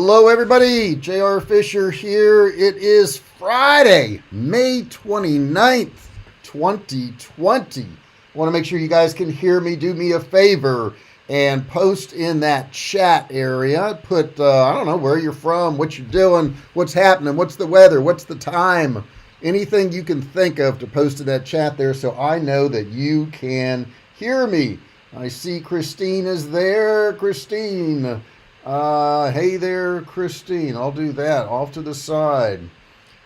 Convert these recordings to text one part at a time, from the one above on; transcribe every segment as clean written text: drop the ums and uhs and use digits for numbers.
Hello, everybody. J.R. Fisher here. It is Friday, May 29th, 2020. I want to make sure you guys can hear me. Do me a favor and post in that chat area. Put, I don't know, where you're from, what you're doing, what's happening, what's the weather, what's the time. Anything you can think of to post in that chat there so I know that you can hear me. I see Christine is there. Christine. Hey there, Christine. I'll do that off to the side.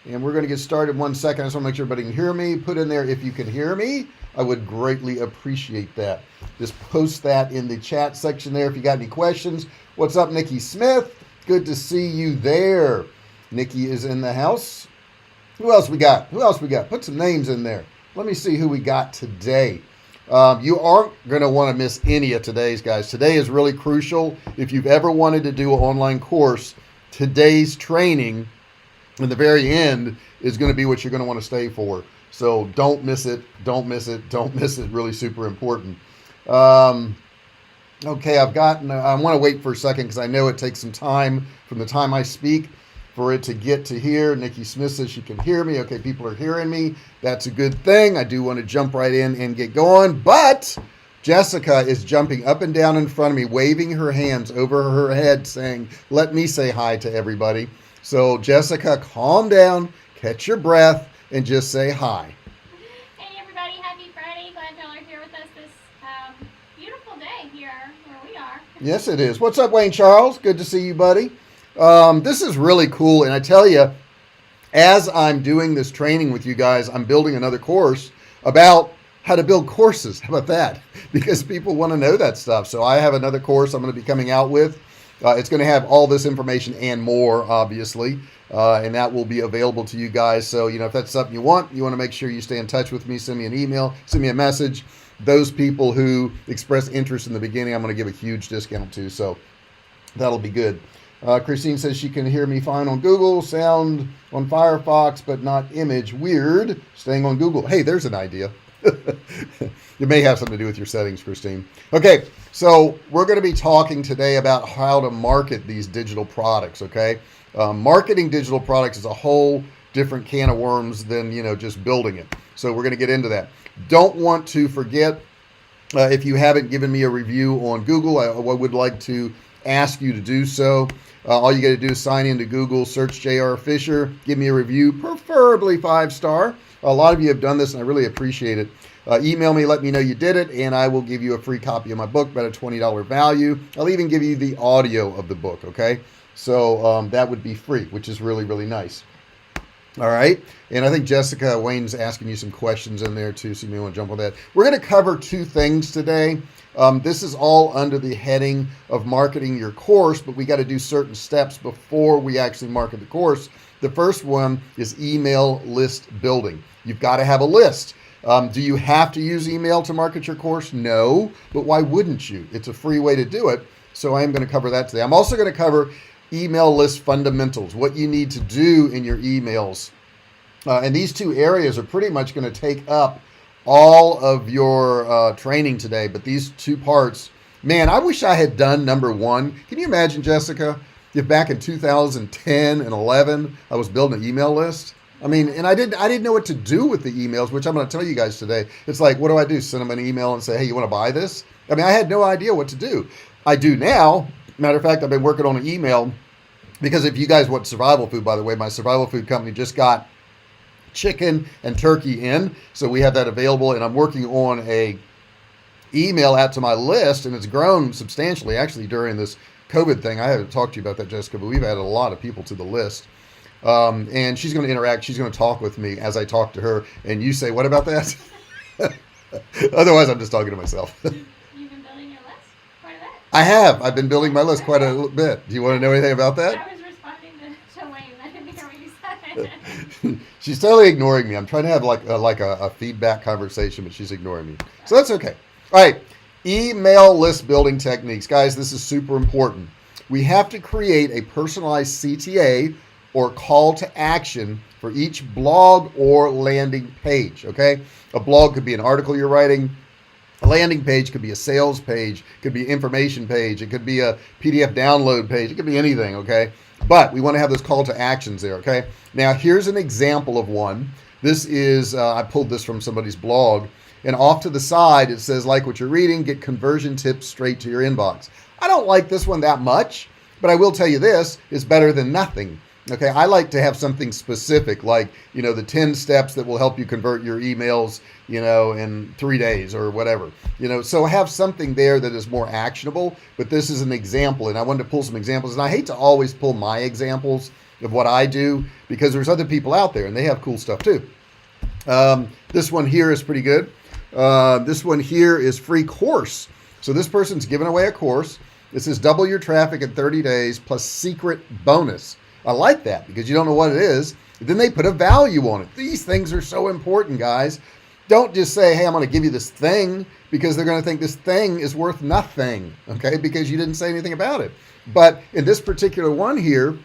And we're going to get started in 1 second. I just want to make sure everybody can hear me. Put in there if you can hear me. I would greatly appreciate that. Just post that in the chat section there if you got any questions. What's up, Nikki Smith? Good to see you there. Nikki is in the house. Who else we got? Put some names in there. Let me see who we got today. You aren't going to want to miss any of today's, guys. Today is really crucial. If you've ever wanted to do an online course, today's training in the very end is going to be what you're going to want to stay for. So don't miss it. Don't miss it. Don't miss it. Really super important. Okay, I want to wait for a second because I know it takes some time from the time I speak for it to get to here. Nikki Smith says she can hear me. Okay, people are hearing me. That's a good thing. I do want to jump right in and get going, but Jessica is jumping up and down in front of me, waving her hands over her head saying, let me say hi to everybody. So Jessica, calm down, catch your breath, and just say hi. Hey everybody, happy Friday. Glad y'all are here with us this beautiful day here where we are. Yes, it is. What's up, Wayne Charles? Good to see you, buddy. This is really cool, and I tell you, as I'm doing this training with you guys, I'm building another course about how to build courses. How about that? Because people want to know that stuff. So I have another course I'm going to be coming out with. It's going to have all this information and more, obviously, and that will be available to you guys. So, if that's something you want to make sure you stay in touch with me, send me an email, send me a message. Those people who express interest in the beginning, I'm going to give a huge discount to. So that'll be good. Christine says she can hear me fine on Google, sound on Firefox, but not image. Weird. Staying on Google. Hey, there's an idea. It may have something to do with your settings, Christine. Okay, so we're going to be talking today about how to market these digital products, okay? Marketing digital products is a whole different can of worms than, just building it. So we're going to get into that. Don't want to forget, if you haven't given me a review on Google, I would like to ask you to do so. All you got to do is sign into Google, search J.R. Fisher, give me a review, preferably 5-star. A lot of you have done this, and I really appreciate it. Email me, let me know you did it, and I will give you a free copy of my book, about a $20 value. I'll even give you the audio of the book, okay? So that would be free, which is really, really nice. All right. And I think Jessica Wayne's asking you some questions in there too, so you may want to jump on that. We're going to cover two things today. This is all under the heading of marketing your course, but we got to do certain steps before we actually market the course. The first one is email list building. You've got to have a list. Do you have to use email to market your course? No, but why wouldn't you? It's a free way to do it. So I am going to cover that today. I'm also going to cover email list fundamentals, what you need to do in your emails. And these two areas are pretty much going to take up all of your training today. But these two parts, man, I wish I had done number one. Can you imagine, Jessica, if back in 2010 and 11, I was building an email list? I mean, and I didn't know what to do with the emails, which I'm going to tell you guys today. It's like, what do I do? Send them an email and say, hey, you want to buy this? I mean, I had no idea what to do. I do now. Matter of fact, I've been working on an email because if you guys want survival food, by the way, my survival food company just got chicken and turkey in. So we have that available, and I'm working on a email out to my list, and it's grown substantially actually during this COVID thing. I haven't talked to you about that, Jessica, but we've added a lot of people to the list. And she's going to interact. She's going to talk with me as I talk to her. And you say, what about that? Otherwise, I'm just talking to myself. You've been building your list quite a bit. I have. I've been building my list quite a little bit. Do you want to know anything about that? I was responding to Wayne. I didn't hear what you said. She's totally ignoring me. I'm trying to have like a feedback conversation, but she's ignoring me. So that's okay. All right. Email list building techniques. Guys, this is super important. We have to create a personalized CTA or call to action for each blog or landing page, okay? A blog could be an article you're writing. A landing page could be a sales page, could be an information page, it could be a PDF download page, it could be anything, okay? But we want to have those call to actions there, okay? Now, here's an example of one. This is, I pulled this from somebody's blog, and off to the side, it says, like what you're reading, get conversion tips straight to your inbox. I don't like this one that much, but I will tell you this, is better than nothing. Okay, I like to have something specific, like, the 10 steps that will help you convert your emails, in 3 days or whatever. So have something there that is more actionable, but this is an example, and I wanted to pull some examples, and I hate to always pull my examples of what I do, because there's other people out there, and they have cool stuff too. This one here is pretty good. This one here is free course. So this person's giving away a course. It says double your traffic in 30 days plus secret bonus. I like that because you don't know what it is. Then they put a value on it. These things are so important, guys. Don't just say, hey, I'm going to give you this thing, because they're going to think this thing is worth nothing, okay, because you didn't say anything about it. But in this particular one here,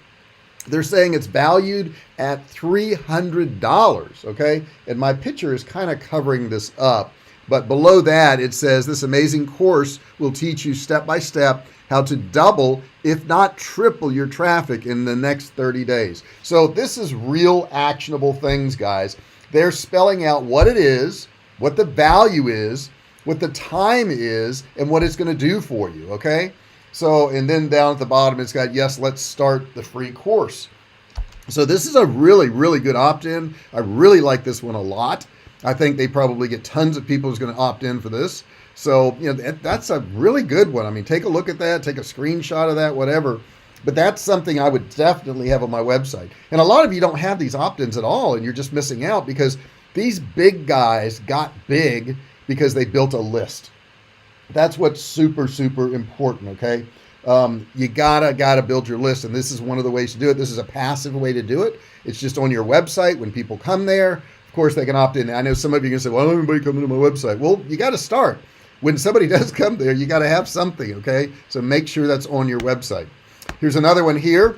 they're saying it's valued at $300, okay? And my picture is kind of covering this up. But below that, it says this amazing course will teach you step by step how to double, if not triple, your traffic in the next 30 days. So this is real actionable things, guys. They're spelling out what it is, what the value is, what the time is, and what it's going to do for you, okay? So, and then down at the bottom, it's got, yes, let's start the free course. So this is a really, really good opt-in. I really like this one a lot. I think they probably get tons of people who's going to opt in for this. So, that's a really good one. I mean, take a look at that, take a screenshot of that, whatever. But that's something I would definitely have on my website. And a lot of you don't have these opt-ins at all, and you're just missing out, because these big guys got big because they built a list. That's what's super, super important, okay? You gotta build your list, and this is one of the ways to do it. This is a passive way to do it. It's just on your website. When people come there, of course, they can opt in. I know some of you can say, well, I don't have anybody coming to my website. Well, you got to start. When somebody does come there, you got to have something, okay? So make sure that's on your website. Here's another one here.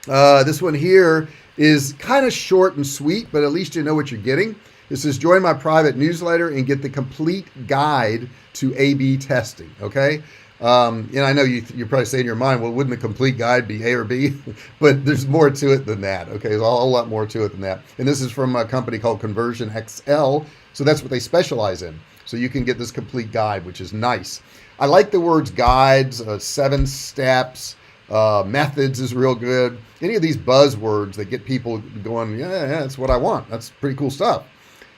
This one here is kind of short and sweet, but at least you know what you're getting. It says, join my private newsletter and get the complete guide to A/B testing, okay? And I know you're probably saying in your mind, well, wouldn't the complete guide be A or B? But there's more to it than that, okay? There's a whole lot more to it than that. And this is from a company called Conversion XL, so that's what they specialize in. So you can get this complete guide, which is nice. I like the words guides, 7 steps, methods is real good. Any of these buzzwords that get people going, yeah, that's what I want. That's pretty cool stuff.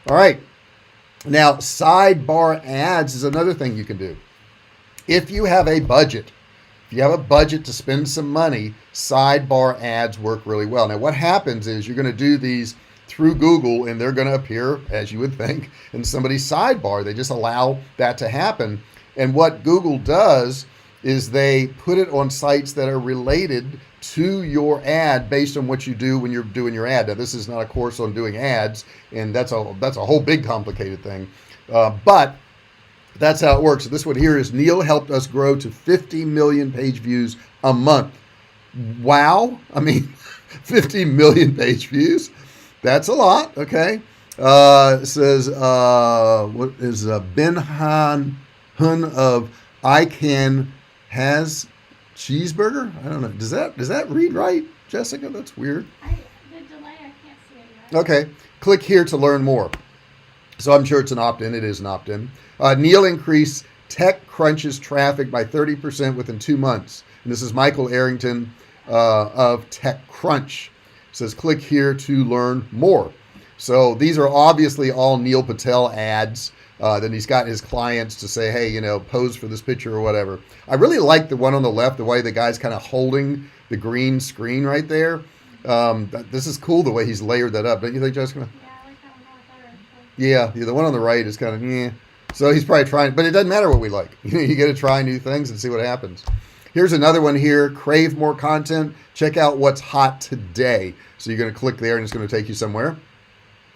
All right. Now, sidebar ads is another thing you can do. If you have a budget, to spend some money, sidebar ads work really well. Now, what happens is you're going to do these through Google, and they're going to appear, as you would think, in somebody's sidebar. They just allow that to happen. And what Google does is they put it on sites that are related to your ad based on what you do when you're doing your ad. Now, this is not a course on doing ads, and that's a whole big complicated thing. But that's how it works. So this one here is Neil helped us grow to 50 million page views a month. Wow. I mean, 50 million page views. That's a lot. Okay. It says, what is Ben Han Hun of I Can Has Cheeseburger? I don't know. Does that read right, Jessica? That's weird. The delay, I can't see it yet. Okay. Click here to learn more. So I'm sure it's an opt-in. It is an opt-in. Neil increased TechCrunch's traffic by 30% within 2 months. And this is Michael Arrington of TechCrunch. It says, click here to learn more. So these are obviously all Neil Patel ads. Then he's got his clients to say, hey, pose for this picture or whatever. I really like the one on the left, the way the guy's kind of holding the green screen right there. This is cool the way he's layered that up. Don't you think, Jessica? Yeah, I like that one a lot better. Yeah, the one on the right is kind of, yeah. So he's probably trying, but it doesn't matter what we like. You got to try new things and see what happens. Here's another one here. Crave more content. Check out what's hot today. So you're going to click there and it's going to take you somewhere.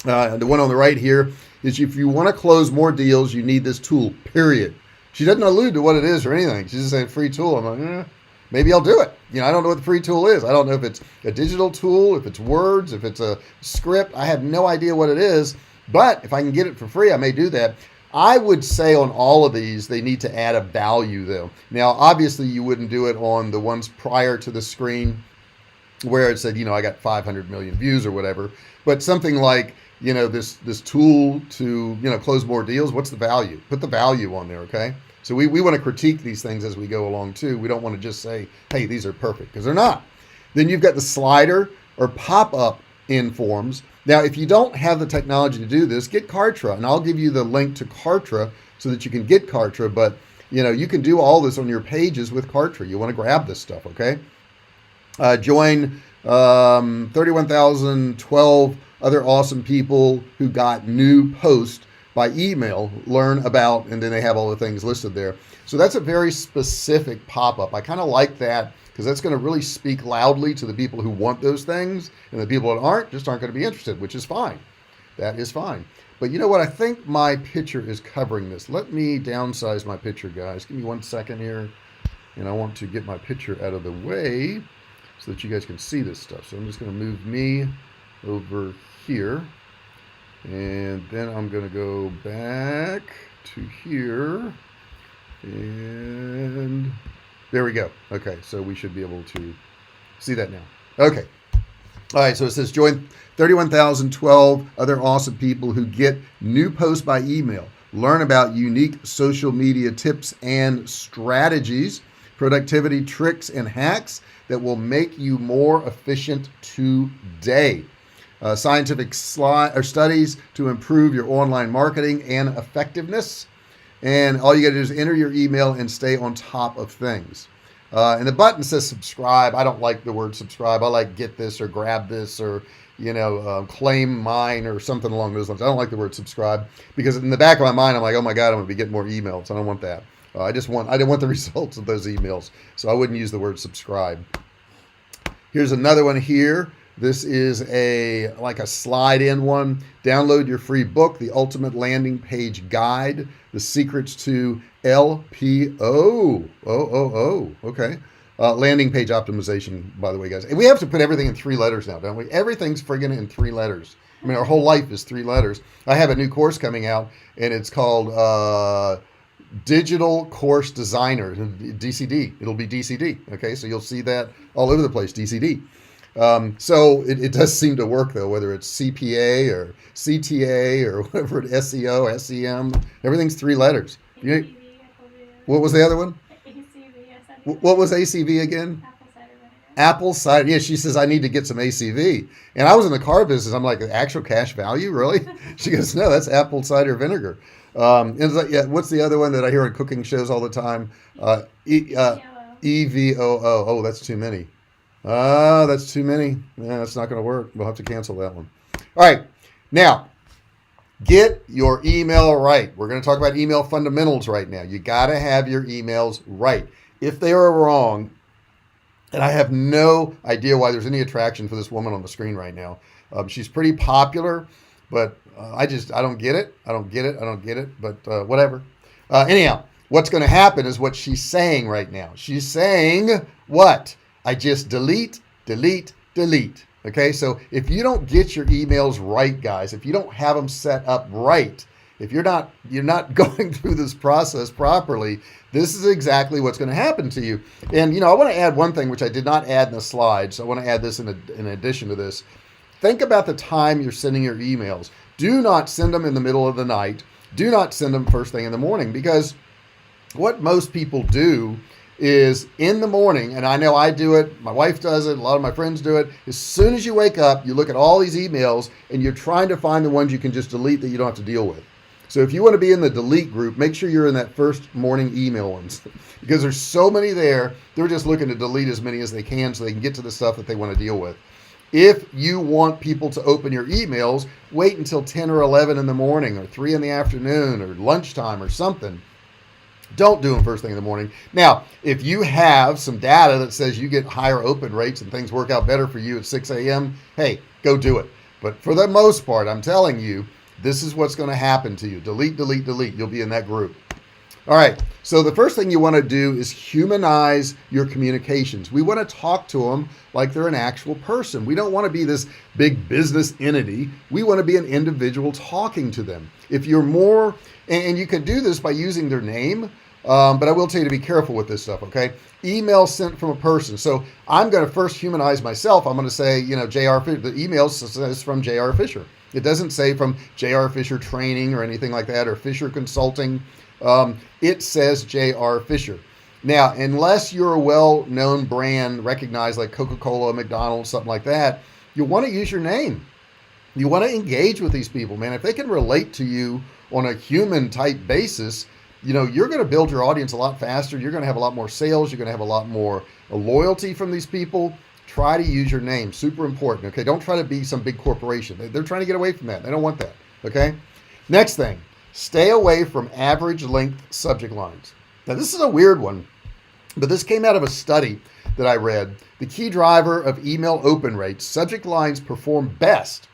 The one on the right here is if you want to close more deals, you need this tool, period. She doesn't allude to what it is or anything. She's just saying free tool. I'm like, maybe I'll do it. I don't know what the free tool is. I don't know if it's a digital tool, if it's words, if it's a script. I have no idea what it is. But if I can get it for free, I may do that. I would say on all of these, they need to add a value though. Now, obviously you wouldn't do it on the ones prior to the screen. where it said, I got 500 million views or whatever, but something like, this tool to, close more deals. What's the value? Put the value on there. Okay. So we want to critique these things as we go along too. We don't want to just say, hey, these are perfect, because they're not. Then you've got the slider or pop-up in forms. Now, if you don't have the technology to do this, get Kartra, and I'll give you the link to Kartra so that you can get Kartra. But you can do all this on your pages with Kartra. You want to grab this stuff, okay? Join 31,012 other awesome people who got new posts by email, learn about, and then they have all the things listed there. So that's a very specific pop-up. I kind of like that, because that's going to really speak loudly to the people who want those things, and the people that aren't going to be interested, which is fine. That is fine. But you know what? I think my picture is covering this. Let me downsize my picture, guys. Give me 1 second here. And I want to get my picture out of the way so that you guys can see this stuff. So I'm just going to move me over here. And then I'm going to go back to here. And there we go. Okay, so we should be able to see that now. Okay. All right, so it says join 31,012 other awesome people who get new posts by email. Learn about unique social media tips and strategies, productivity tricks and hacks that will make you more efficient today. Scientific studies to improve your online marketing and effectiveness. And all you got to do is enter your email and stay on top of things. And the button says subscribe. I don't like the word subscribe. I like get this or grab this or, claim mine or something along those lines. I don't like the word subscribe, because in the back of my mind, I'm like, oh my God, I'm going to be getting more emails. I don't want that. I didn't want the results of those emails. So I wouldn't use the word subscribe. Here's another one here. This is like a slide in one. Download your free book, The Ultimate Landing Page Guide, The Secrets to LPO. Okay. Landing page optimization, by the way, guys. And we have to put everything in 3 letters now, don't we? Everything's friggin' in 3 letters. I mean, our whole life is 3 letters. I have a new course coming out, and it's called Digital Course Designer, DCD. It'll be DCD. Okay, so you'll see that all over the place, DCD. So it does seem to work, though, whether it's CPA or CTA or whatever, SEO, SEM, everything's 3 letters. What was the other one? What was ACV again? Apple cider vinegar. Apple cider. Yeah, she says, I need to get some ACV. And I was in the car business. I'm like, actual cash value, really? She goes, no, that's apple cider vinegar. And it's like, yeah, what's the other one that I hear on cooking shows all the time? EVOO. Oh, that's too many. That's too many. Yeah, that's not going to work. We'll have to cancel that one. All right. Now, get your email right. We're going to talk about email fundamentals right now. You got to have your emails right. If they are wrong, and I have no idea why there's any attraction for this woman on the screen right now. She's pretty popular, but I don't get it. I don't get it, but whatever. Anyhow, what's going to happen is what she's saying right now. She's saying what? I just delete. Okay, so if you don't get your emails right, guys, if you don't have them set up right, if you're not going through this process properly, this is exactly what's going to happen to you. And I want to add one thing which I did not add in the slide, so I want to add this in addition to this. Think about the time you're sending your emails. Do not send them in the middle of the night. Do not send them first thing in the morning, because what most people do is in the morning, and I know I do it, my wife does it, a lot of my friends do it. As soon as you wake up, you look at all these emails and you're trying to find the ones you can just delete that you don't have to deal with. So if you want to be in the delete group, make sure you're in that first morning email ones, because there's so many there. They're just looking to delete as many as they can so they can get to the stuff that they want to deal with. If you want people to open your emails, wait until 10 or 11 in the morning or 3 in the afternoon or lunchtime or something. Don't do them first thing in the morning. Now, if you have some data that says you get higher open rates and things work out better for you at 6 a.m., hey, go do it. But for the most part, I'm telling you, this is what's going to happen to you. Delete. You'll be in that group. All right. So the first thing you want to do is humanize your communications. We want to talk to them like they're an actual person. We don't want to be this big business entity. We want to be an individual talking to them. If you're more, and you can do this by using their name, But I will tell you to be careful with this stuff, okay? Email sent from a person. So I'm going to first humanize myself. I'm going to say, J.R. Fisher. The email says from J.R. Fisher. It doesn't say from J.R. Fisher Training or anything like that, or Fisher Consulting. It says J.R. Fisher. Now, unless you're a well-known brand recognized like Coca-Cola, McDonald's, something like that, you want to use your name. You want to engage with these people, man. If they can relate to you on a human type basis, you're going to build your audience a lot faster. You're going to have a lot more sales. You're going to have a lot more loyalty from these people. Try to use your name. Super important. Okay. Don't try to be some big corporation. They're trying to get away from that. They don't want that. Okay. Next thing, stay away from average length subject lines. Now, this is a weird one, but this came out of a study that I read. The key driver of email open rates, subject lines perform best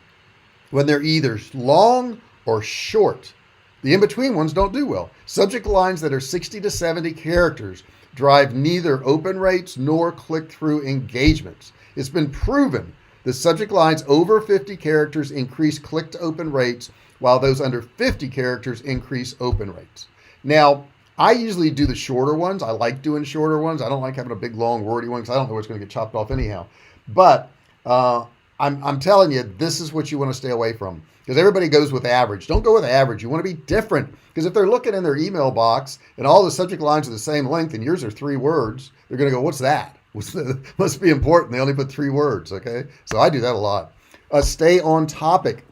when they're either long or short. The in-between ones don't do well. Subject lines that are 60 to 70 characters drive neither open rates nor click-through engagements. It's been proven that subject lines over 50 characters increase click-to-open rates, while those under 50 characters increase open rates. Now, I usually do the shorter ones. I like doing shorter ones. I don't like having a big, long, wordy one because I don't know what's going to get chopped off anyhow. But I'm telling you, this is what you want to stay away from, because everybody goes with average. Don't go with average. You want to be different, because if they're looking in their email box and all the subject lines are the same length and yours are 3 words, they're going to go, what's that? Must be important. They only put 3 words. Okay. So I do that a lot. Stay on topic.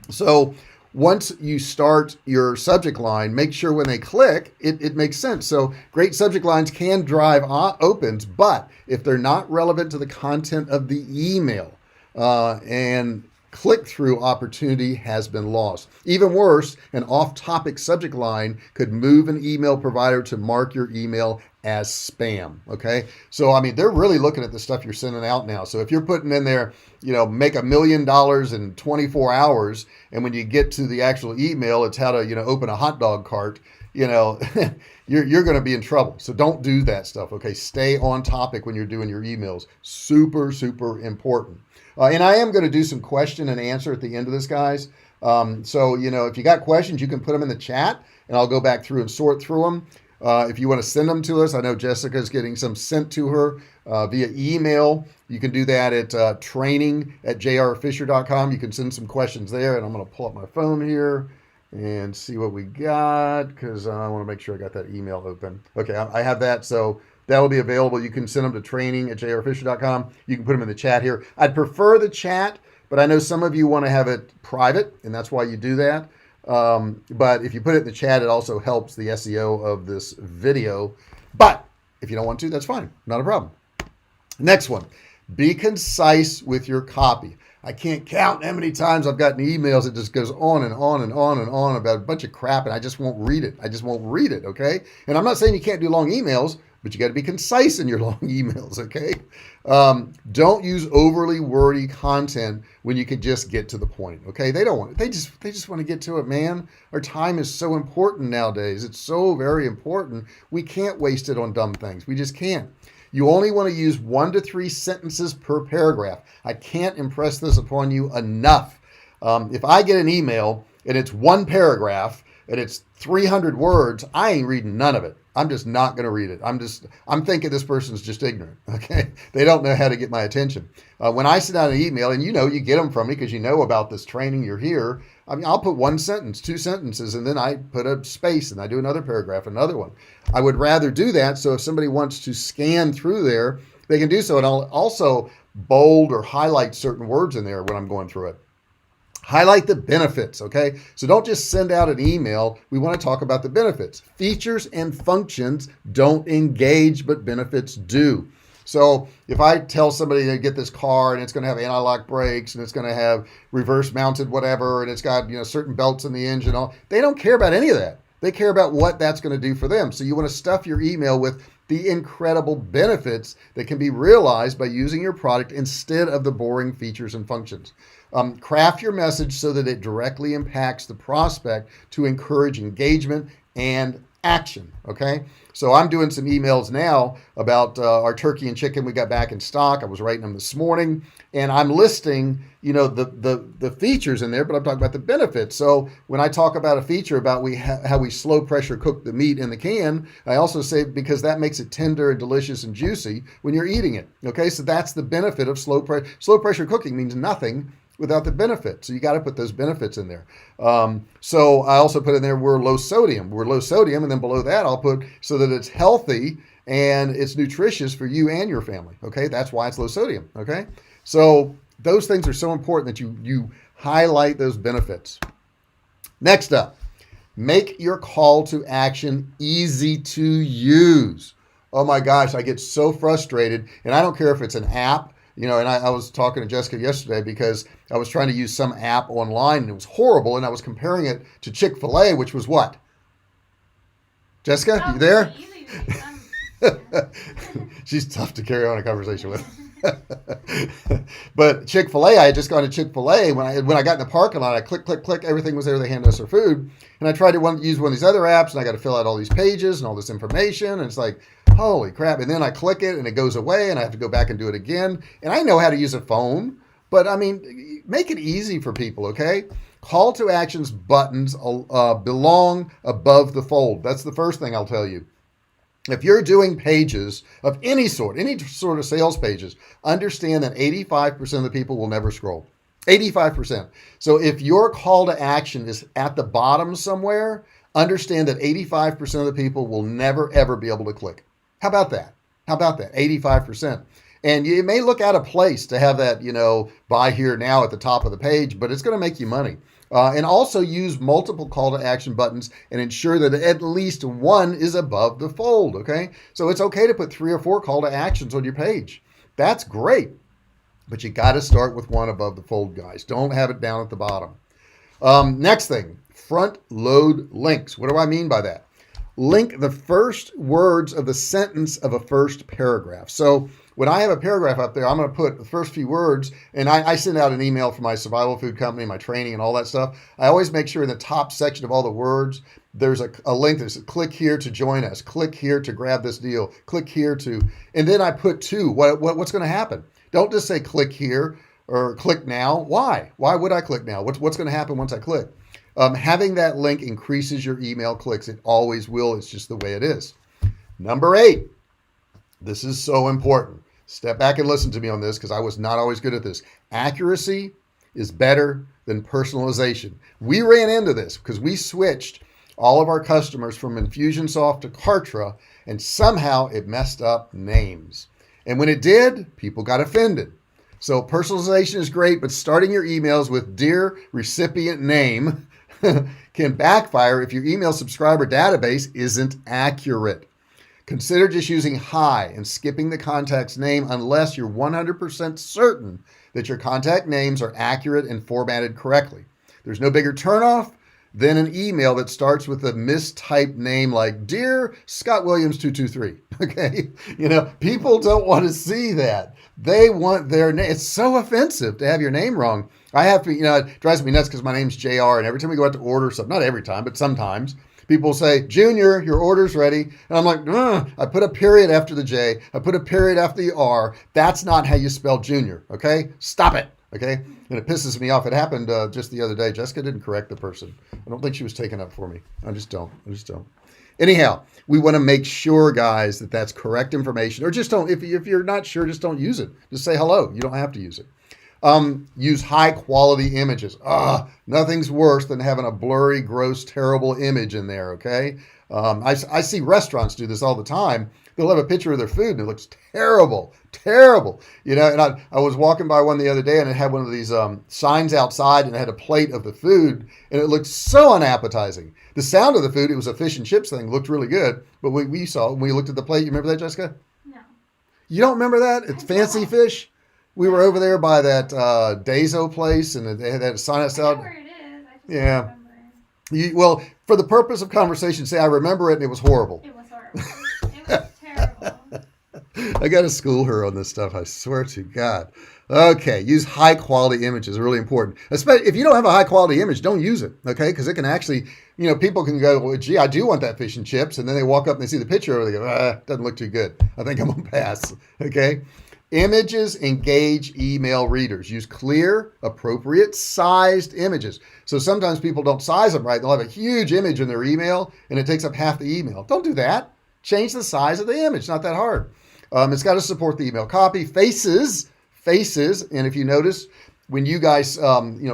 So once you start your subject line, make sure when they click, it makes sense. So great subject lines can drive opens, but if they're not relevant to the content of the email, and click-through opportunity has been lost. Even worse, an off-topic subject line could move an email provider to mark your email as spam. Okay. So, they're really looking at the stuff you're sending out now. So if you're putting in there, make $1 million in 24 hours. And when you get to the actual email, it's how to, open a hot dog cart, you're going to be in trouble. So don't do that stuff. Okay. Stay on topic when you're doing your emails. Super, super important. And I am going to do some question and answer at the end of this, guys. So, if you got questions, you can put them in the chat and I'll go back through and sort through them. If you want to send them to us, I know Jessica's getting some sent to her via email. You can do that at training@jrfisher.com. You can send some questions there, and I'm going to pull up my phone here and see what we got, because I want to make sure I got that email open. Okay, I have that, so that will be available. You can send them to training@jrfisher.com. You can put them in the chat here. I'd prefer the chat, but I know some of you want to have it private, and that's why you do that. But if you put it in the chat, it also helps the SEO of this video. But if you don't want to, that's fine. Not a problem. Next one, be concise with your copy. I can't count how many times I've gotten emails that just goes on and on and on and on about a bunch of crap, and I just won't read it. Okay? And I'm not saying you can't do long emails, but you got to be concise in your long emails, okay? Don't use overly wordy content when you can just get to the point, okay? They don't want it. They just want to get to it, man. Our time is so important nowadays. It's so very important. We can't waste it on dumb things. We just can't. You only want to use 1 to 3 sentences per paragraph. I can't impress this upon you enough. If I get an email and it's 1 paragraph and it's 300 words, I ain't reading none of it. I'm just not going to read it. I'm thinking this person's just ignorant. Okay. They don't know how to get my attention. When I send out an email, and you get them from me because you know about this training, you're here. I'll put 1 sentence, 2 sentences, and then I put a space and I do another paragraph, another one. I would rather do that. So if somebody wants to scan through there, they can do so. And I'll also bold or highlight certain words in there when I'm going through it. Highlight the benefits, okay? So don't just send out an email. We want to talk about the benefits. Features and functions don't engage, but benefits do. So if I tell somebody to get this car and it's going to have anti-lock brakes and it's going to have reverse mounted whatever and it's got certain belts in the engine, they don't care about any of that. They care about what that's going to do for them. So you want to stuff your email with the incredible benefits that can be realized by using your product instead of the boring features and functions. Craft your message so that it directly impacts the prospect to encourage engagement and action. Okay. So I'm doing some emails now about our turkey and chicken we got back in stock. I was writing them this morning, and I'm listing, the features in there, but I'm talking about the benefits. So when I talk about a feature about how we slow pressure cook the meat in the can, I also say because that makes it tender and delicious and juicy when you're eating it. Okay, so that's the benefit of slow pressure cooking. Means nothing without the benefit. So you got to put those benefits in there. So I also put in there we're low sodium. We're low sodium, and then below that I'll put so that it's healthy and it's nutritious for you and your family. Okay, that's why it's low sodium. Okay, so those things are so important that you highlight those benefits. Next up, make your call to action easy to use. Oh my gosh, I get so frustrated, and I don't care if it's an app. And I was talking to Jessica yesterday because I was trying to use some app online and it was horrible, and I was comparing it to Chick-fil-A, which was what? Jessica, you there? She's tough to carry on a conversation with. But Chick-fil-A, I had just gone to Chick-fil-A. When I got in the parking lot, I click, everything was there. They handed us our food. And I tried to use one of these other apps, and I got to fill out all these pages and all this information. And it's like, holy crap. And then I click it and it goes away, and I have to go back and do it again. And I know how to use a phone, but I mean, make it easy for people, okay? Call to actions buttons belong above the fold. That's the first thing I'll tell you. If you're doing pages of any sort of sales pages, understand that 85% of the people will never scroll. 85%. So if your call to action is at the bottom somewhere, understand that 85% of the people will never, ever be able to click. How about that? 85%. And you may look out of place to have that, buy here now at the top of the page, but it's going to make you money. And also use multiple call to action buttons and ensure that at least one is above the fold. Okay. So it's okay to put 3 or 4 call to actions on your page. That's great. But you got to start with one above the fold, guys. Don't have it down at the bottom. Next thing, front load links. What do I mean by that? Link the first words of the sentence of a first paragraph. So when I have a paragraph up there, I'm going to put the first few words, and I send out an email for my survival food company, my training and all that stuff. I always make sure in the top section of all the words, there's a link that says, click here to join us, click here to grab this deal, click here to, and then I put to, what's going to happen? Don't just say click here or click now. Why? Why would I click now? What's going to happen once I click? Having that link increases your email clicks. It always will. It's just the way it is. Number 8. This is so important. Step back and listen to me on this because I was not always good at this. Accuracy is better than personalization. We ran into this because we switched all of our customers from Infusionsoft to Kartra, and somehow it messed up names. And when it did, people got offended. So personalization is great, but starting your emails with dear recipient name can backfire if your email subscriber database isn't accurate. Consider just using hi and skipping the contact's name unless you're 100% certain that your contact names are accurate and formatted correctly. There's no bigger turnoff than an email that starts with a mistyped name like Dear Scott Williams 223. Okay. People don't want to see that. They want their name. It's so offensive to have your name wrong. I have to, it drives me nuts because my name's JR, and every time we go out to order something, not every time, but sometimes people say, Junior, your order's ready. And I'm like, I put a period after the J. I put a period after the R. That's not how you spell Junior. Okay. Stop it. Okay. And it pisses me off. It happened just the other day. Jessica didn't correct the person. I don't think she was taking up for me. I just don't. Anyhow, we want to make sure, guys, that that's correct information, or just don't, if you're not sure, just don't use it. Just say hello. You don't have to use it. Use high quality images. Nothing's worse than having a blurry, gross, terrible image in there. Okay. I see restaurants do this all the time. They'll have a picture of their food and it looks terrible. And I was walking by one the other day and it had one of these signs outside and it had a plate of the food and it looked so unappetizing. The sound of the food, it was a fish and chips thing, looked really good. But we saw, when we looked at the plate, you remember that, Jessica? No. You don't remember that? It's fancy fish. We were over there by that Dazo place and they had that sign outside. I know where it is. I just don't remember. Well, for the purpose of conversation, say I remember it and it was horrible. It was horrible. It was terrible. I got to school her on this stuff. I swear to God. Okay, use high quality images, really important. Especially if you don't have a high quality image, don't use it, okay? Because it can actually, people can go, well, gee, I do want that fish and chips. And then they walk up and they see the picture and they go, doesn't look too good. I think I'm going to pass, okay? Images engage email readers. Use clear, appropriate sized images. So sometimes people don't size them right. They'll have a huge image in their email and it takes up half the email. Don't do that. Change the size of the image. Not that hard. It's got to support the email copy. Faces, and if you notice, when you guys,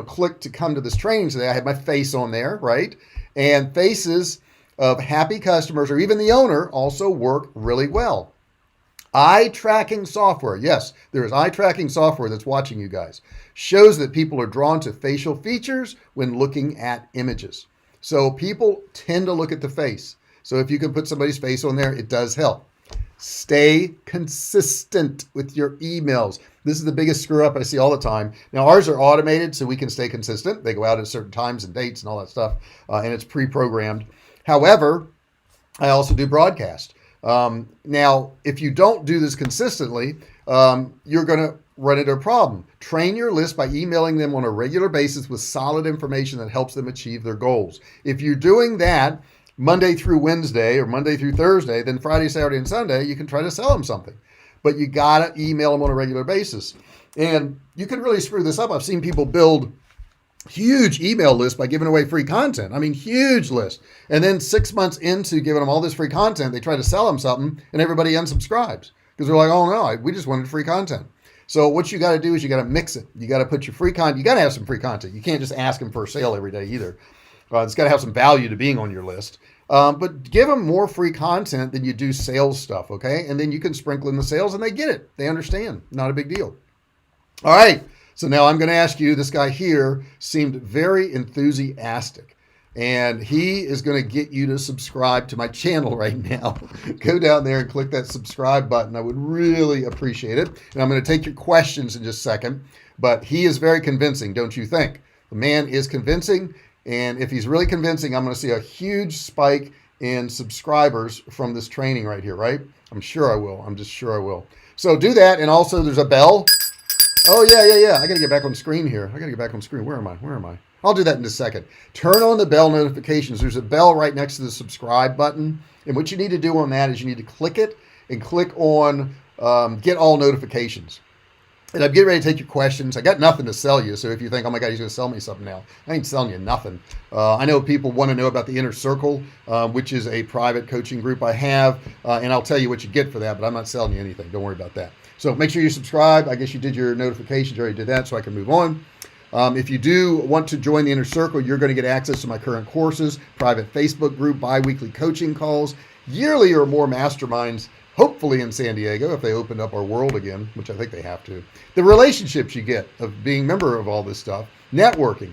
click to come to this training today, I had my face on there, right? And faces of happy customers or even the owner also work really well. Eye tracking software, yes, there is eye tracking software that's watching you guys, shows that people are drawn to facial features when looking at images. So people tend to look at the face. So if you can put somebody's face on there, it does help. Stay consistent with your emails. This is the biggest screw up I see all the time. Now ours are automated so we can stay consistent. They go out at certain times and dates and all that stuff, and it's pre-programmed. However, I also do broadcast. Now, if you don't do this consistently, you're going to run into a problem. Train your list by emailing them on a regular basis with solid information that helps them achieve their goals. If you're doing that Monday through Wednesday or Monday through Thursday, then Friday, Saturday, and Sunday, you can try to sell them something. But you got to email them on a regular basis. And you can really screw this up. I've seen people build huge email lists by giving away free content. I mean, huge list. And then 6 months into giving them all this free content, they try to sell them something and everybody unsubscribes because they're like, oh no, we just wanted free content. So what you got to do is you got to mix it. You got to put your free content. You got to have some free content. You can't just ask them for a sale every day either. It's got to have some value to being on your list. But give them more free content than you do sales stuff, okay? And then you can sprinkle in the sales and they get it. They understand. Not a big deal. All right. So now I'm going to ask you, this guy here seemed very enthusiastic. And he is going to get you to subscribe to my channel right now. Go down there and click that subscribe button. I would really appreciate it. And I'm going to take your questions in just a second. But he is very convincing, don't you think? The man is convincing. And if he's really convincing, I'm going to see a huge spike in subscribers from this training right here, right? I'm sure I will. I'm just sure I will. So do that. And also there's a bell. Oh, yeah. I got to get back on screen here. Where am I? I'll do that in a second. Turn on the bell notifications. There's a bell right next to the subscribe button. And what you need to do on that is you need to click it and click on get all notifications. And I'm getting ready to take your questions. I got nothing to sell you. So if you think, oh my God, he's going to sell me something now, I ain't selling you nothing. I know people want to know about the Inner Circle, which is a private coaching group I have. And I'll tell you what you get for that, but I'm not selling you anything. Don't worry about that. So make sure you subscribe. I guess you did your notifications. You already did that, so I can move on. If you do want to join the Inner Circle, you're going to get access to my current courses, private Facebook group, bi-weekly coaching calls, yearly or more masterminds, hopefully in San Diego if they open up our world again, which I think they have to. The relationships you get of being a member of all this stuff, networking,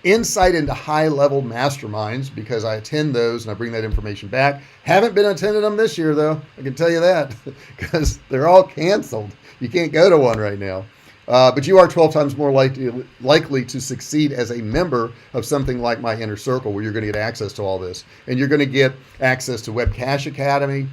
insight into high-level masterminds because I attend those and I bring that information back. Haven't been attending them this year, though. I can tell you that because they're all canceled. You can't go to one right now. But you are 12 times more likely to succeed as a member of something like my Inner Circle where you're going to get access to all this. And you're going to get access to Web Cash Academy,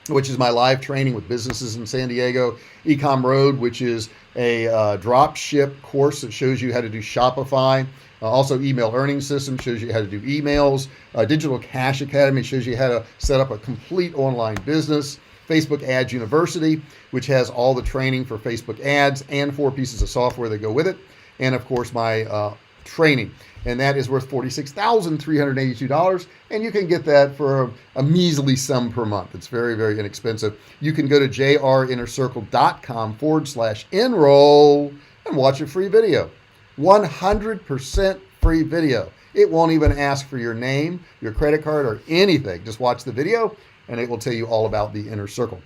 which is my live training with businesses in San Diego, Ecom Road, which is a drop ship course that shows you how to do Shopify. Also, Email Earning System shows you how to do emails. Digital Cash Academy shows you how to set up a complete online business. Facebook Ads University, which has all the training for Facebook ads and 4 pieces of software that go with it. And of course, my training. And that is worth $46,382. And you can get that for a measly sum per month. It's very, very inexpensive. You can go to jrinnercircle.com/enroll and watch a free video. 100% free video. It won't even ask for your name, your credit card, or anything. Just watch the video and it will tell you all about the Inner Circle.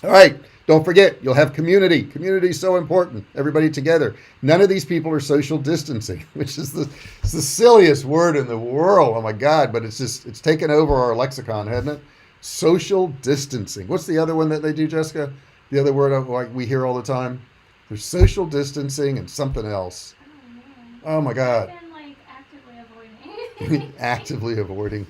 All right. Don't forget, you'll have community. Community is so important. Everybody together. None of these people are social distancing, which is the silliest word in the world. Oh my God. But it's taken over our lexicon, hasn't it? Social distancing. What's the other one that they do, Jessica? The other word like we hear all the time? There's social distancing and something else. Oh my God. I've been actively avoiding. Actively avoiding.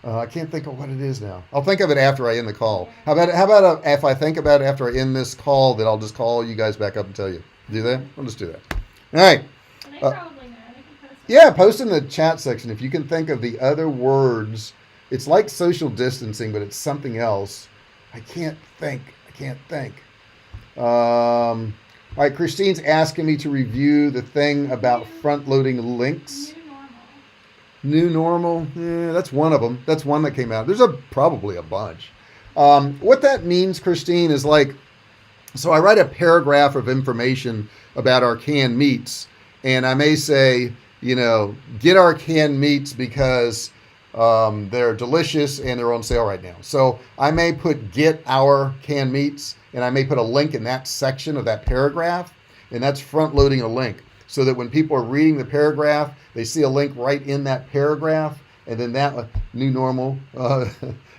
I can't think of what it is now. I'll think of it after I end the call. How about if I think about it after I end this call, then I'll just call you guys back up and tell you. Do that? I'll just do that. All right. Well, they probably know. They can post it. Yeah, post in the chat section if you can think of the other words. It's like social distancing, but it's something else. I can't think. All right, Christine's asking me to review the thing about front loading links. New New normal. normal. Yeah, that's one of them. That's one that came out. There's probably a bunch. What that means, Christine, is like, so I write a paragraph of information about our canned meats, and I may say, get our canned meats because they're delicious and they're on sale right now. So I may get our canned meats, and I may put a link in that section of that paragraph, and that's front loading a link so that when people are reading the paragraph, they see a link right in that paragraph, and then that new normal.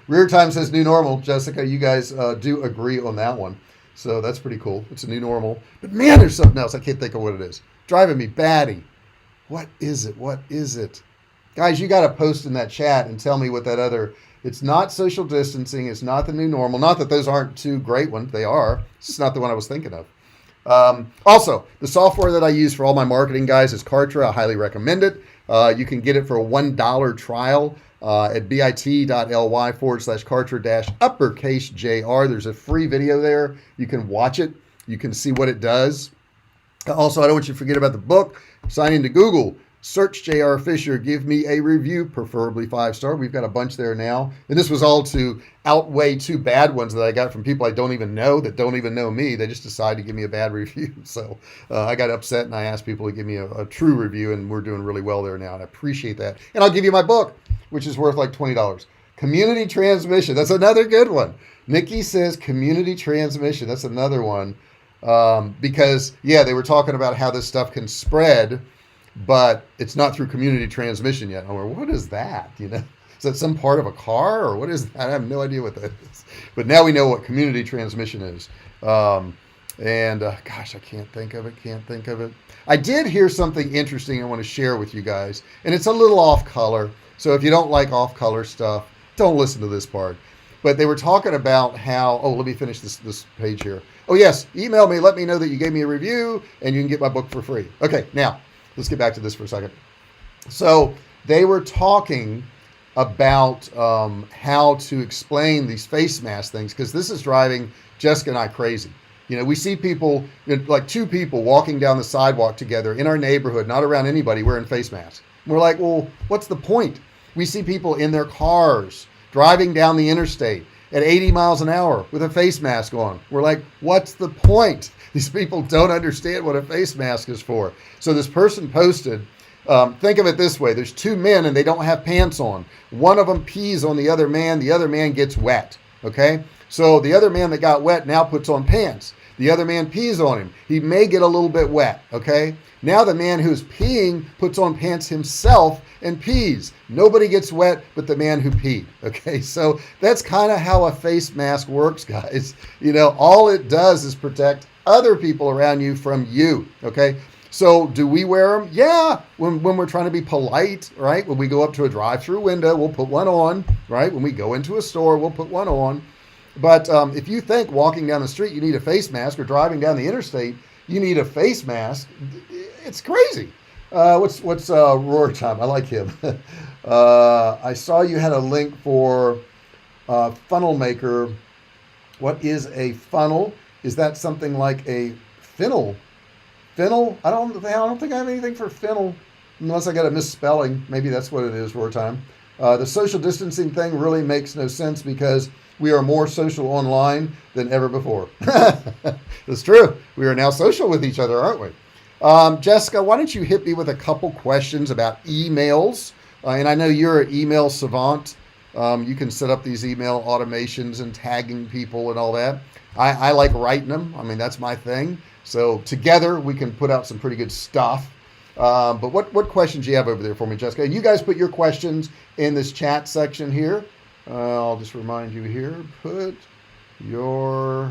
Rear Time says new normal. Jessica, you guys do agree on that one. So that's pretty cool. It's a new normal. But man, there's something else. I can't think of what it is. Driving me batty. What is it? Guys, you got to post in that chat and tell me what that other... It's not social distancing. It's not the new normal. Not that those aren't two great ones. They are. It's not the one I was thinking of. Also, the software that I use for all my marketing, guys, is Kartra. I highly recommend it. You can get it for a $1 trial at bit.ly/Kartra-uppercase JR. There's a free video there. You can watch it. You can see what it does. Also, I don't want you to forget about the book. Sign into Google. Search J.R. Fisher. Give me a review, preferably 5-star. We've got a bunch there now. And this was all to outweigh 2 bad ones that I got from people I don't even know that don't even know me. They just decided to give me a bad review. So I got upset and I asked people to give me a true review, and we're doing really well there now. And I appreciate that. And I'll give you my book, which is worth like $20. Community transmission. That's another good one. Nikki says community transmission. That's another one. Because, yeah, they were talking about how this stuff can spread, but it's not through community transmission yet. I'm like, what is that? Is that some part of a car, or what is that? I have no idea what that is. But now we know what community transmission is. Gosh, I can't think of it. I did hear something interesting I want to share with you guys, and it's a little off color. So if you don't like off color stuff, don't listen to this part. But they were talking about how, let me finish this page here. Oh yes, email me, let me know that you gave me a review, and you can get my book for free. Okay, now, let's get back to this for a second. So they were talking about how to explain these face mask things, because this is driving Jessica and I crazy. We see people, like 2 people walking down the sidewalk together in our neighborhood, not around anybody, wearing face masks. We're like, well, what's the point? We see people in their cars driving down the interstate at 80 miles an hour with a face mask on. We're like, what's the point? These people don't understand what a face mask is for. So this person posted, think of it this way. There's 2 men and they don't have pants on. One of them pees on the other man gets wet. Okay? So the other man that got wet now puts on pants. The other man pees on him. He may get a little bit wet. Okay? Now the man who's peeing puts on pants himself and pees. Nobody gets wet but the man who peed. Okay, so that's kind of how a face mask works, guys. All it does is protect other people around you from you. Okay, so do we wear them? Yeah, when we're trying to be polite, right? When we go up to a drive-through window, we'll put one on, right? When we go into a store, we'll put one on. But if you think walking down the street you need a face mask, or driving down the interstate you need a face mask, it's crazy. What's Roar Time? I like him. I saw you had a link for funnel maker. What is a funnel? Is that something like a fennel? Fennel? I don't think I have anything for fennel, unless I got a misspelling. Maybe that's what it is, Roar Time. The social distancing thing really makes no sense because we are more social online than ever before. It's true. We are now social with each other, aren't we? Jessica, why don't you hit me with a couple questions about emails? And I know you're an email savant. You can set up these email automations and tagging people and all that. I like writing them. I mean, that's my thing. So together we can put out some pretty good stuff. But what questions do you have over there for me, Jessica? And you guys put your questions in this chat section here. I'll just remind you here, put your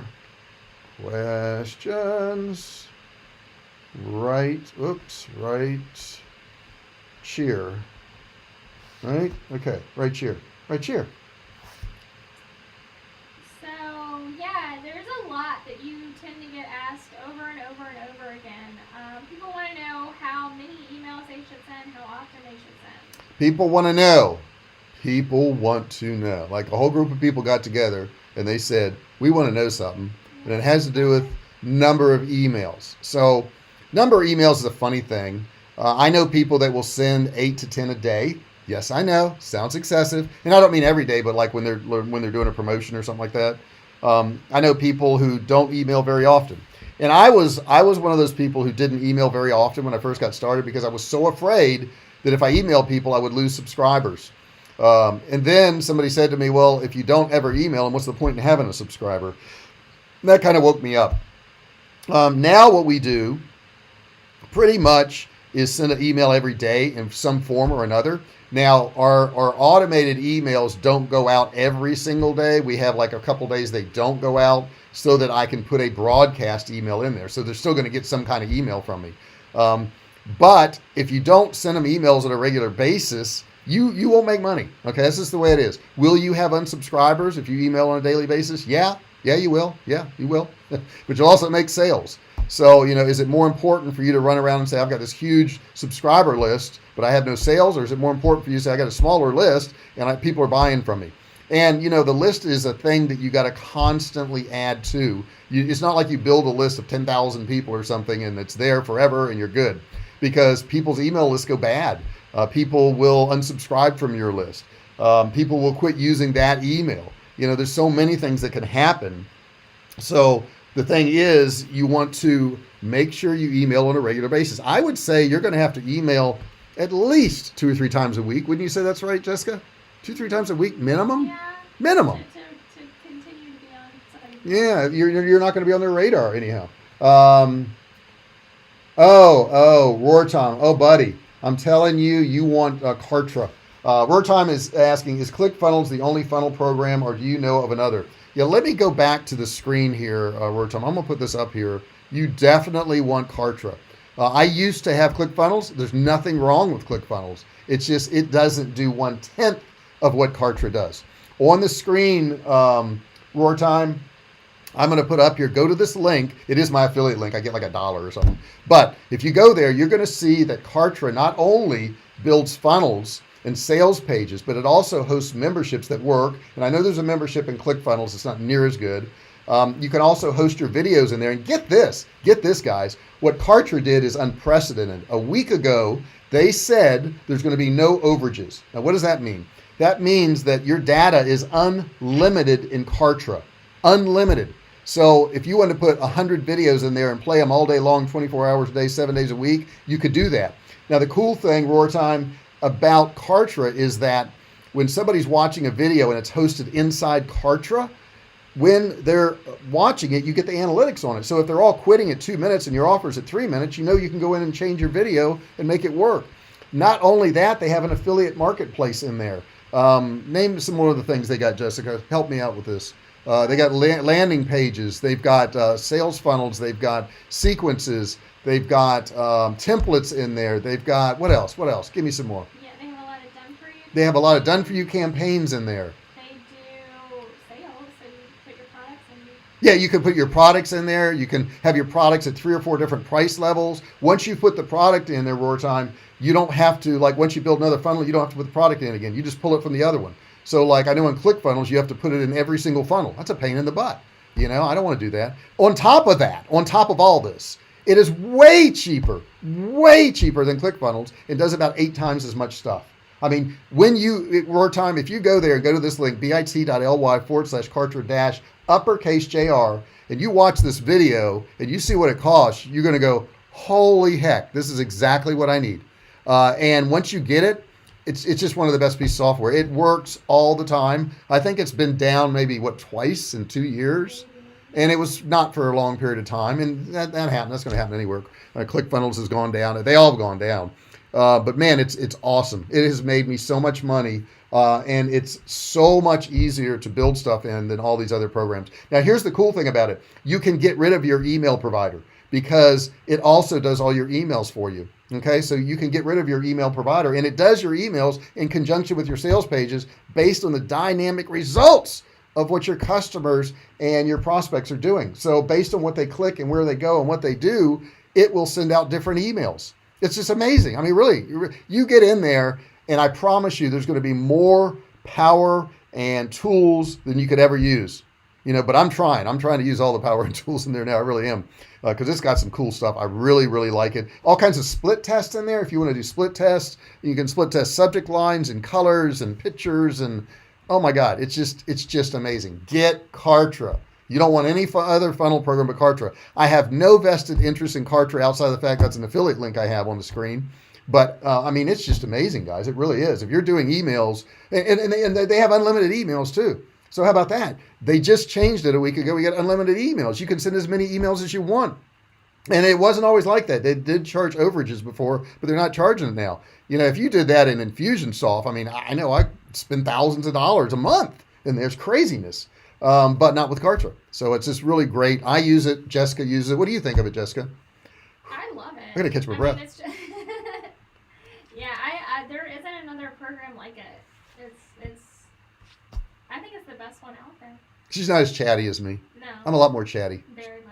questions right cheer. Right? Okay, right cheer. Right here. So, yeah, there's a lot that you tend to get asked over and over and over again. People want to know how many emails they should send, how often they should send. People want to know. People want to know. Like a whole group of people got together and they said, we want to know something. And it has to do with number of emails. So number of emails is a funny thing. I know people that will send 8 to 10 a day. Yes, I know. Sounds excessive. And I don't mean every day, but like when they're doing a promotion or something like that. I know people who don't email very often. And I was one of those people who didn't email very often when I first got started because I was so afraid that if I emailed people, I would lose subscribers. And then somebody said to me, well, if you don't ever email them, what's the point in having a subscriber? And that kind of woke me up. Now what we do pretty much is send an email every day in some form or another. Now, our automated emails don't go out every single day. We have like a couple days they don't go out so that I can put a broadcast email in there. So they're still going to get some kind of email from me. But if you don't send them emails on a regular basis, you won't make money. Okay, that's just the way it is. Will you have unsubscribers if you email on a daily basis? Yeah, you will. Yeah, you will. But you'll also make sales. So, is it more important for you to run around and say, I've got this huge subscriber list, but I have no sales? Or is it more important for you to say, I got a smaller list and people are buying from me? And, the list is a thing that you got to constantly add to. It's not like you build a list of 10,000 people or something and it's there forever and you're good. Because people's email lists go bad. People will unsubscribe from your list. People will quit using that email. There's so many things that can happen. So the thing is, you want to make sure you email on a regular basis. I would say you're going to have to email at least 2 or 3 times a week. Wouldn't you say that's right, Jessica? 2 or 3 times a week minimum? Yeah. Minimum. To continue to be on somebody's. Yeah, you're not going to be on their radar anyhow. Roar Tom. Oh, buddy. I'm telling you, you want Kartra. Roar Tom is asking, is ClickFunnels the only funnel program or do you know of another? Yeah, let me go back to the screen here, Roar Tom. I'm going to put this up here. You definitely want Kartra. I used to have ClickFunnels. There's nothing wrong with ClickFunnels. It's just, it doesn't do 1/10 of what Kartra does. On the screen, Roar Time, I'm going to put up here, go to this link. It is my affiliate link. I get like $1 or something. But if you go there, you're going to see that Kartra not only builds funnels and sales pages, but it also hosts memberships that work. And I know there's a membership in ClickFunnels. It's not near as good. You can also host your videos in there. And get this, guys. What Kartra did is unprecedented. A week ago, they said there's going to be no overages. Now, what does that mean? That means that your data is unlimited in Kartra. Unlimited. So if you want to put 100 videos in there and play them all day long, 24 hours a day, 7 days a week, you could do that. Now, the cool thing, Roar Time, about Kartra is that when somebody's watching a video and it's hosted inside Kartra, when they're watching it, you get the analytics on it. So if they're all quitting at 2 minutes and your offer's at 3 minutes, you can go in and change your video and make it work. Not only that, they have an affiliate marketplace in there. Name some more of the things they got, Jessica. Help me out with this. They got landing pages. They've got sales funnels. They've got sequences. They've got templates in there. They've got, what else? Give me some more. Yeah, they have a lot of done for you. They have a lot of done for you campaigns in there. They do sales, so you put your products in. Yeah, you can put your products in there. You can have your products at 3 or 4 different price levels. Once you put the product in there, Roar Time, you don't have to, like once you build another funnel, you don't have to put the product in again. You just pull it from the other one. So like I know in ClickFunnels, you have to put it in every single funnel. That's a pain in the butt. I don't want to do that. On top of all this, it is way cheaper than ClickFunnels and does about 8 times as much stuff. I mean, Roar Time, if you go there and go to this link, bit.ly/Kartra- JR, and you watch this video and you see what it costs, you're going to go, holy heck, this is exactly what I need. And once you get it, it's just one of the best pieces of software. It works all the time. I think it's been down maybe, twice in 2 years? And it was not for a long period of time. And that happened. That's going to happen anywhere. ClickFunnels has gone down. They all have gone down. But man, it's awesome. It has made me so much money. And it's so much easier to build stuff in than all these other programs. Now, here's the cool thing about it. You can get rid of your email provider because it also does all your emails for you. Okay, so you can get rid of your email provider, and it does your emails in conjunction with your sales pages based on the dynamic results of what your customers and your prospects are doing. So based on what they click and where they go and what they do, it will send out different emails. It's just amazing. I mean, really, you get in there, and I promise you there's going to be more power and tools than you could ever use. But I'm trying to use all the power and tools in there now. I really am, because it's got some cool stuff. I really, really like it. All kinds of split tests in there. If you want to do split tests, you can split test subject lines and colors and pictures, and oh my God, it's just amazing. Get Kartra. You don't want any other funnel program but Kartra. I have no vested interest in Kartra outside of the fact that's an affiliate link I have on the screen. But I mean, it's just amazing, guys. It really is. If you're doing emails, and they have unlimited emails too. So how about that? They just changed it a week ago. We got unlimited emails. You can send as many emails as you want. And it wasn't always like that. They did charge overages before, but they're not charging it now. If you did that in Infusionsoft, I mean, I know I spend thousands of dollars a month, and there's craziness, but not with Kartra. So it's just really great. I use it. Jessica uses it. What do you think of it, Jessica? I love it. I gotta catch my breath. Mean, it's just yeah, there isn't another program like it. I think it's the best one out there. She's not as chatty as me. No. I'm a lot more chatty.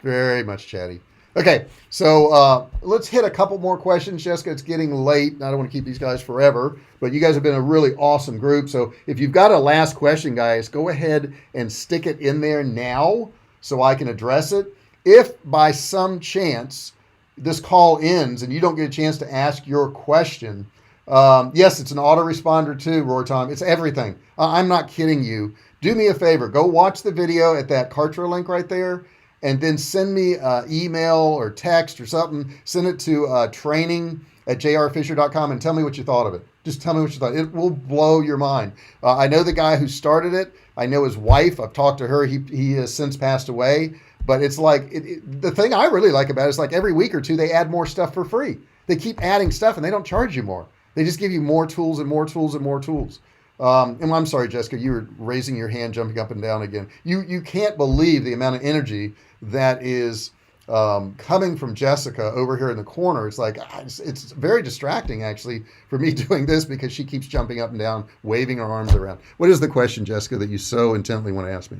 Very much chatty. Okay, so let's hit a couple more questions, Jessica. It's getting late. I don't want to keep these guys forever, but you guys have been a really awesome group. So if you've got a last question, guys, go ahead and stick it in there now so I can address it. If by some chance this call ends and you don't get a chance to ask your question, yes, it's an autoresponder too, Roar Time. It's everything. I'm not kidding you. Do me a favor. Go watch the video at that Kartra link right there, and then send me email or text or something. Send it to training@jrfisher.com and tell me what you thought of it. Just tell me what you thought. It will blow your mind. I know the guy who started it. I know his wife. I've talked to her. He has since passed away. But it's like, the thing I really like about it is like every week or two, they add more stuff for free. They keep adding stuff and they don't charge you more. They just give you more tools and more tools and more tools. And I'm sorry, Jessica, you were raising your hand, jumping up and down again. You can't believe the amount of energy that is coming from Jessica over here in the corner. It's like, it's very distracting actually for me doing this because she keeps jumping up and down, waving her arms around. What is the question, Jessica, that you so intently want to ask me?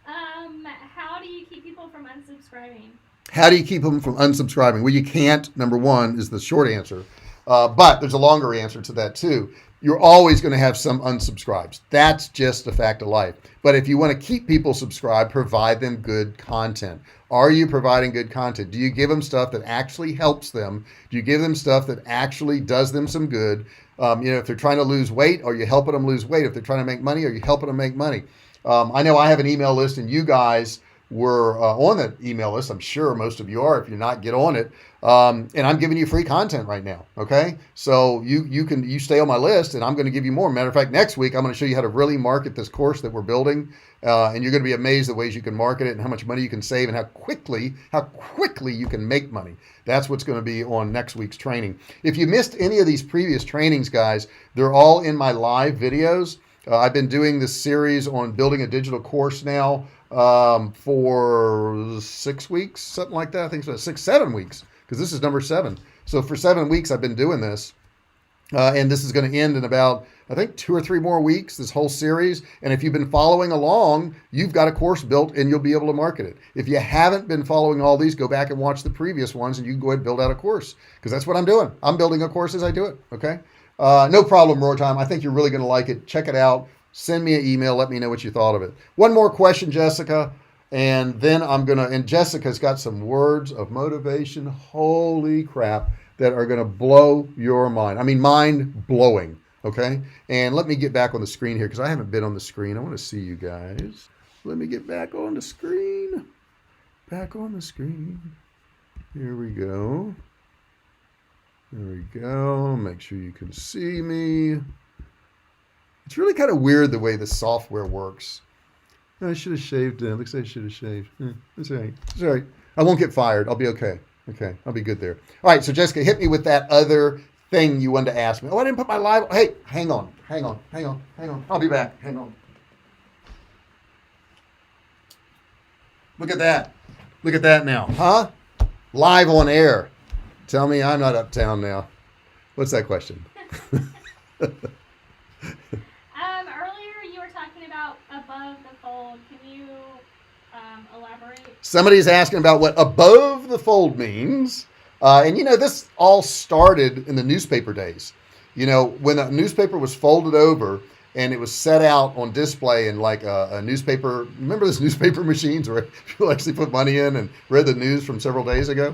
How do you keep people from unsubscribing? How do you keep them from unsubscribing? Well, you can't, number one, is the short answer. But there's a longer answer to that too. You're always going to have some unsubscribes. That's just a fact of life. But if you want to keep people subscribed, provide them good content. Are you providing good content? Do you give them stuff that actually helps them? Do you give them stuff that actually does them some good? If they're trying to lose weight, are you helping them lose weight? If they're trying to make money, are you helping them make money? I know I have an email list, and you guys were on that email list. I'm sure most of you are. If you're not, get on it. And I'm giving you free content right now. Okay. So you stay on my list, and I'm going to give you more. Matter of fact, next week, I'm going to show you how to really market this course that we're building. And you're going to be amazed at the ways you can market it and how much money you can save and how quickly you can make money. That's what's going to be on next week's training. If you missed any of these previous trainings, guys, they're all in my live videos. I've been doing this series on building a digital course now for 6 weeks, something like that. I think so, 7 weeks, because this is number 7. So for 7 weeks, I've been doing this. And this is going to end in about, I think, 2 or 3 more weeks, this whole series. And if you've been following along, you've got a course built and you'll be able to market it. If you haven't been following all these, go back and watch the previous ones and you can go ahead and build out a course, because that's what I'm doing. I'm building a course as I do it. Okay. No problem, Roar Time. I think you're really going to like it. Check it out. Send me an email. Let me know what you thought of it. One more question, Jessica. And then and Jessica's got some words of motivation. Holy crap. That are going to blow your mind. I mean, mind blowing. Okay. And let me get back on the screen here, because I haven't been on the screen. I want to see you guys. Let me get back on the screen. Back on the screen. Here we go. There we go. Make sure you can see me. It's really kind of weird the way the software works. I should have shaved. Looks like I should have shaved. That's all right. It's all right. I won't get fired. I'll be okay. Okay. I'll be good there. All right. So Jessica, hit me with that other thing you wanted to ask me. Oh, I didn't put my live. Hey, hang on. I'll be back. Hang on. Look at that. Look at that now. Huh? Live on air. Tell me I'm not uptown now. What's that question? Earlier you were talking about above the fold. Can you elaborate? Somebody's asking about what above the fold means. And this all started in the newspaper days. When a newspaper was folded over and it was set out on display in like a newspaper. Remember those newspaper machines where people actually put money in and read the news from several days ago?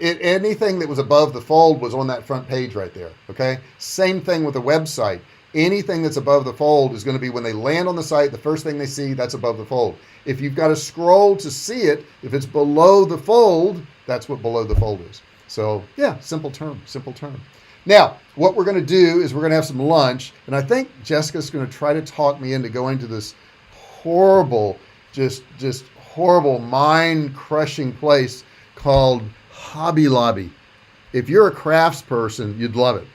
Anything that was above the fold was on that front page right there. Okay. Same thing with a website. Anything that's above the fold is going to be when they land on the site, the first thing they see, that's above the fold. If you've got to scroll to see it, if it's below the fold, that's what below the fold is. So yeah, simple term. Now, what we're going to do is we're going to have some lunch, and I think Jessica's going to try to talk me into going to this horrible, just horrible, mind-crushing place called Hobby Lobby. If you're a crafts person, you'd love it.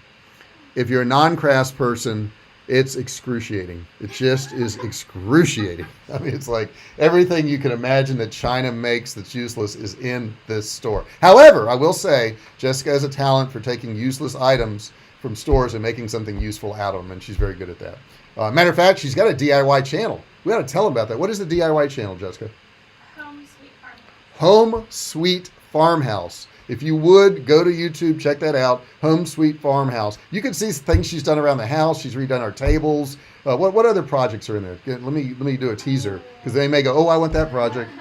If you're a non-crafts person, it's excruciating. It just is excruciating. I mean, it's like everything you can imagine that China makes that's useless is in this store. However, I will say Jessica has a talent for taking useless items from stores and making something useful out of them, and she's very good at that. Matter of fact, she's got a DIY channel. We got to tell them about that. What is the DIY channel, Jessica? Home Sweet Farmhouse. Home Sweet Farmhouse. If you would, go to YouTube, check that out. Home Sweet Farmhouse. You can see things she's done around the house. She's redone our tables. What other projects are in there? Let me do a teaser, because they may go, oh, I want that project.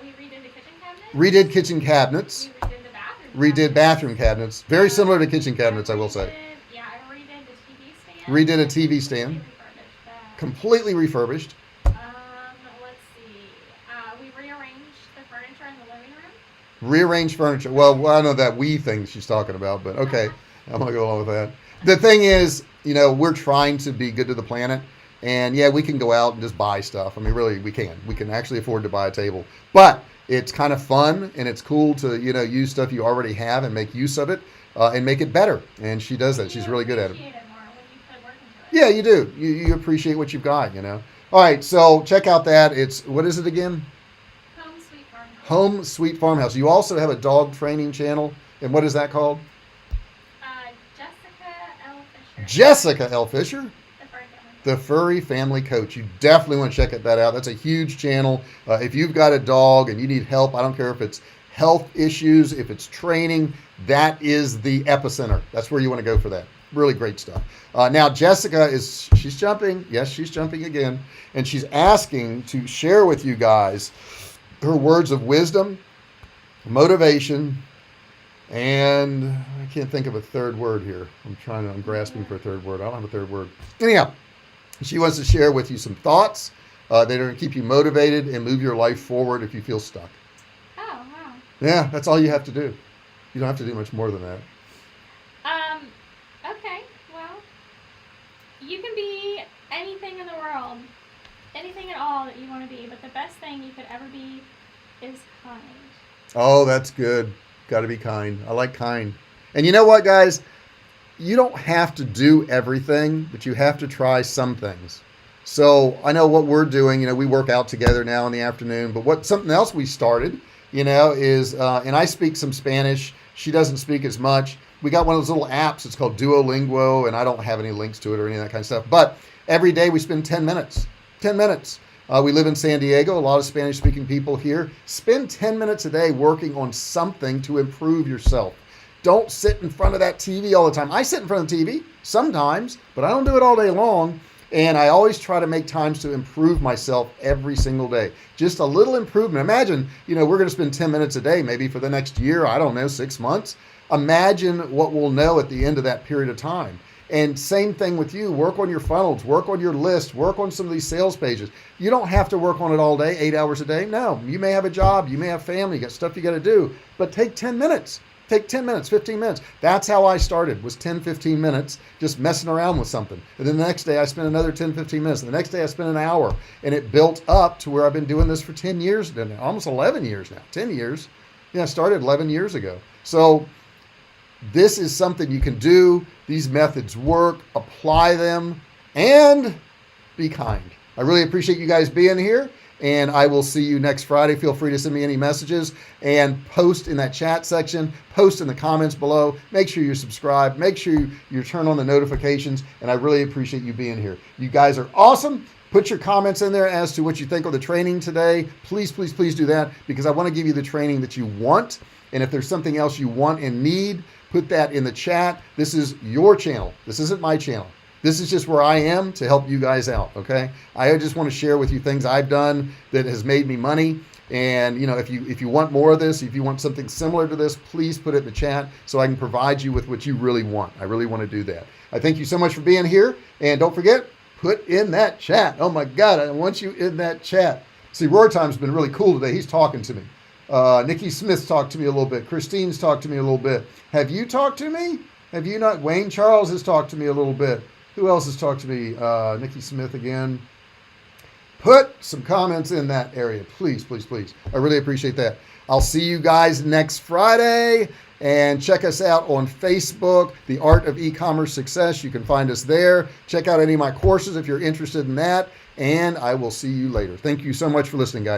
We redid the kitchen cabinet. Redid kitchen cabinets. We redid the bathroom. Redid bathroom cabinets. Very similar to kitchen cabinets, I will say. Yeah, I redid the TV stand. Redid a TV stand. Completely refurbished. Let's see. We rearranged the furniture in the living room. Rearrange furniture. Well, I know that we thing she's talking about, but okay, I'm gonna go along with that. The thing is, we're trying to be good to the planet, and yeah, we can go out and just buy stuff. I mean, really, we can. We can actually afford to buy a table, but it's kind of fun and it's cool to use stuff you already have and make use of it and make it better. And she does that. She's really good at it. Yeah, you do. You appreciate what you've got. All right, so check out that. What is it again? Home Sweet Farmhouse. You also have a dog training channel. And what is that called? Jessica L. Fisher. Jessica L. Fisher? The Furry Family Coach. You definitely want to check that out. That's a huge channel. If you've got a dog and you need help, I don't care if it's health issues, if it's training, that is the epicenter. That's where you want to go for that. Really great stuff. Now, Jessica she's jumping. Yes, she's jumping again. And she's asking to share with you guys her words of wisdom, motivation, and I can't think of a third word here. I'm grasping for a third word. I don't have a third word. Anyhow, she wants to share with you some thoughts that are going to keep you motivated and move your life forward if you feel stuck. Oh, wow. Yeah, that's all you have to do. You don't have to do much more than that. Okay, well, you can be anything in the world. Anything at all that you want to be, but the best thing you could ever be is kind. Oh, that's good. Got to be kind. I like kind. And you know what, guys? You don't have to do everything, but you have to try some things. So I know what we're doing. We work out together now in the afternoon, but something else we started, is, and I speak some Spanish. She doesn't speak as much. We got one of those little apps. It's called Duolingo, and I don't have any links to it or any of that kind of stuff. But every day we spend 10 minutes. 10 minutes. We live in San Diego, a lot of Spanish-speaking people here. Spend 10 minutes a day working on something to improve yourself. Don't sit in front of that TV all the time. I sit in front of the TV sometimes, but I don't do it all day long. And I always try to make times to improve myself every single day. Just a little improvement. Imagine, we're going to spend 10 minutes a day, maybe for the next year, I don't know, 6 months. Imagine what we'll know at the end of that period of time. And same thing with you. Work on your funnels, work on your list, work on some of these sales pages. You don't have to work on it all day, 8 hours a day. No, you may have a job, you may have family, you got stuff you got to do, but take 10 minutes. Take 10 minutes, 15 minutes. That's how I started, was 10, 15 minutes, just messing around with something. And then the next day I spent another 10, 15 minutes. And the next day I spent an hour. And it built up to where I've been doing this for 10 years, almost 11 years now, 10 years. Yeah, I started 11 years ago. So this is something you can do. These methods work. Apply them and be kind. I really appreciate you guys being here. and I will see you next Friday. Feel free to send me any messages and post in that chat section, post in the comments below. Make sure you're subscribed. Make sure you turn on the notifications, and I really appreciate you being here. You guys are awesome. Put your comments in there as to what you think of the training today. Please, please, please do that, because I want to give you the training that you want. And if there's something else you want and need, put that in the chat. This is your channel. This isn't my channel. This is just where I am to help you guys out, okay? I just want to share with you things I've done that has made me money. And if you want more of this, if you want something similar to this, please put it in the chat so I can provide you with what you really want. I really want to do that. I thank you so much for being here. And don't forget, put in that chat. Oh my God, I want you in that chat. See, Roar Time's been really cool today. He's talking to me. Nikki Smith's talked to me a little bit. Christine's talked to me a little bit. Have you talked to me? Have you not? Wayne Charles has talked to me a little bit. Who else has talked to me? Nikki Smith again. Put some comments in that area. Please, please, please. I really appreciate that. I'll see you guys next Friday. And check us out on Facebook, The Art of E-Commerce Success. You can find us there. Check out any of my courses if you're interested in that. And I will see you later. Thank you so much for listening, guys.